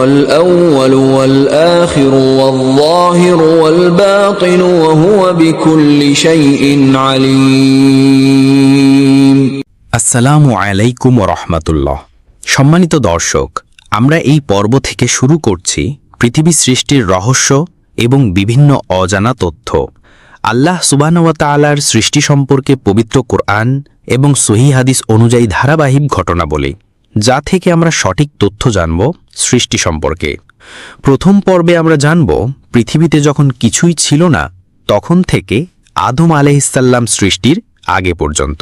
والأول والآخر والظاهر والباطن وهو بكل شيء عليم আসসালামু আলাইকুম ওয়া রাহমাতুল্লাহ। সম্মানিত দর্শক, আমরা এই পর্ব থেকে শুরু করছি পৃথিবী সৃষ্টির রহস্য এবং বিভিন্ন অজানা তথ্য। আল্লাহ সুবহানাহু ওয়া তাআলার সৃষ্টি সম্পর্কে পবিত্র কোরআন এবং সহিহ হাদিস অনুযায়ী ধারাবাহিক ঘটনা বলি, যা থেকে আমরা সঠিক তথ্য জানব সৃষ্টি সম্পর্কে। প্রথম পর্বে আমরা জানব পৃথিবীতে যখন কিছুই ছিল না, তখন থেকে আদম আলাইহিসসালাম সৃষ্টির আগে পর্যন্ত।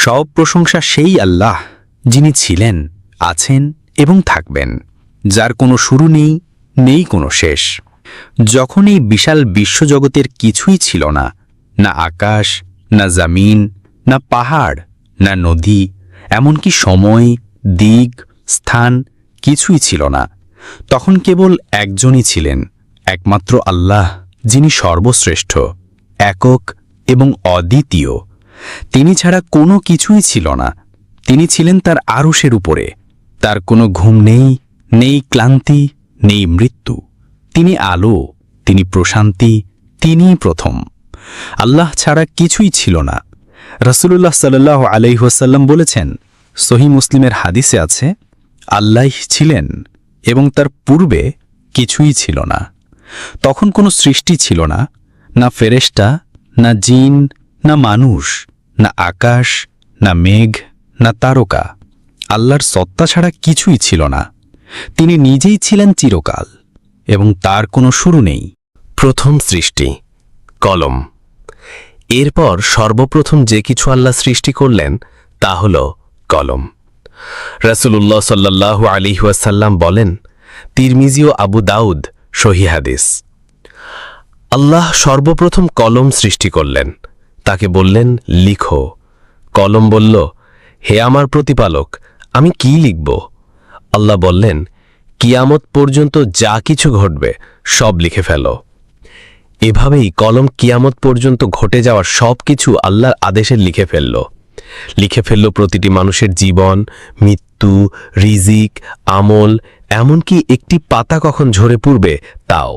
সব প্রশংসা সেই আল্লাহ, যিনি ছিলেন, আছেন এবং থাকবেন, যার কোনো শুরু নেই, নেই কোনো শেষ। যখন এই বিশাল বিশ্বজগতের কিছুই ছিল না, না আকাশ, না জমিন, না পাহাড়, না নদী, এমনকি সময়, দিক, স্থান কিছুই ছিল না, তখন কেবল একজনই ছিলেন, একমাত্র আল্লাহ, যিনি সর্বশ্রেষ্ঠ, একক এবং অদ্বিতীয়। তিনি ছাড়া কোনো কিছুই ছিল না। তিনি ছিলেন তার আরশের উপরে। তার কোনো ঘুম নেই, নেই ক্লান্তি, নেই মৃত্যু। তিনি আলো, তিনি প্রশান্তি, তিনিই প্রথম। আল্লাহ ছাড়া কিছুই ছিল না। রাসূলুল্লাহ সাল্লাল্লাহু আলাইহি ওয়াসাল্লাম বলেছেন, সহিহ মুসলিমের হাদিসে আছে, আল্লাহ ছিলেন এবং তার পূর্বে কিছুই ছিল না। তখন কোনো সৃষ্টি ছিল না, না ফেরেশতা, না জিন, না মানুষ, না আকাশ, না মেঘ, না তারকা। আল্লাহর সত্তা ছাড়া কিছুই ছিল না। তিনি নিজেই ছিলেন চিরকাল এবং তার কোনো শুরু নেই। প্রথম সৃষ্টি কলম। এরপর সর্বপ্রথম যে কিছু আল্লাহ সৃষ্টি করলেন তা হল কলম। রাসূলুল্লাহ সাল্লাল্লাহু আলাইহি ওয়াসাল্লাম বলেন, তিরমিজি ও আবু দাউদ সহিহ হাদিস, আল্লাহ সর্বপ্রথম কলম সৃষ্টি করলেন। তাকে বললেন, লিখো। কলম বলল, হে আমার প্রতিপালক, আমি কি লিখব? আল্লাহ বললেন, কিয়ামত পর্যন্ত যা কিছু ঘটবে সব লিখে ফেলো। এভাবেই কলম কিয়ামত পর্যন্ত ঘটে যাওয়ার সব কিছু আল্লাহর আদেশে লিখে ফেলল প্রতিটি মানুষের জীবন, মৃত্যু, রিজিক, আমল, এমনকি একটি পাতা কখন ঝরে পড়বে তাও।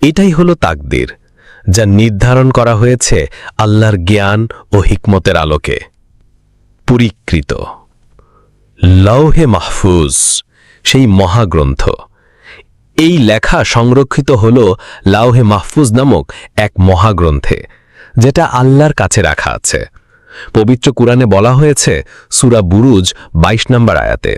এটাই হলো তাকদীর, যা নির্ধারণ করা হয়েছে আল্লাহর জ্ঞান ও হিকমতের আলোকে। পরিকৃত লৌহে মাহফুজ, সেই মহাগ্রন্থ। এই লেখা সংরক্ষিত হল লাওহে মাহফুজ নামক এক মহাগ্রন্থে, যেটা আল্লাহর কাছে রাখা আছে। পবিত্র কুরআনে বলা হয়েছে সূরা বুরুজ 22 নম্বর আয়াতে,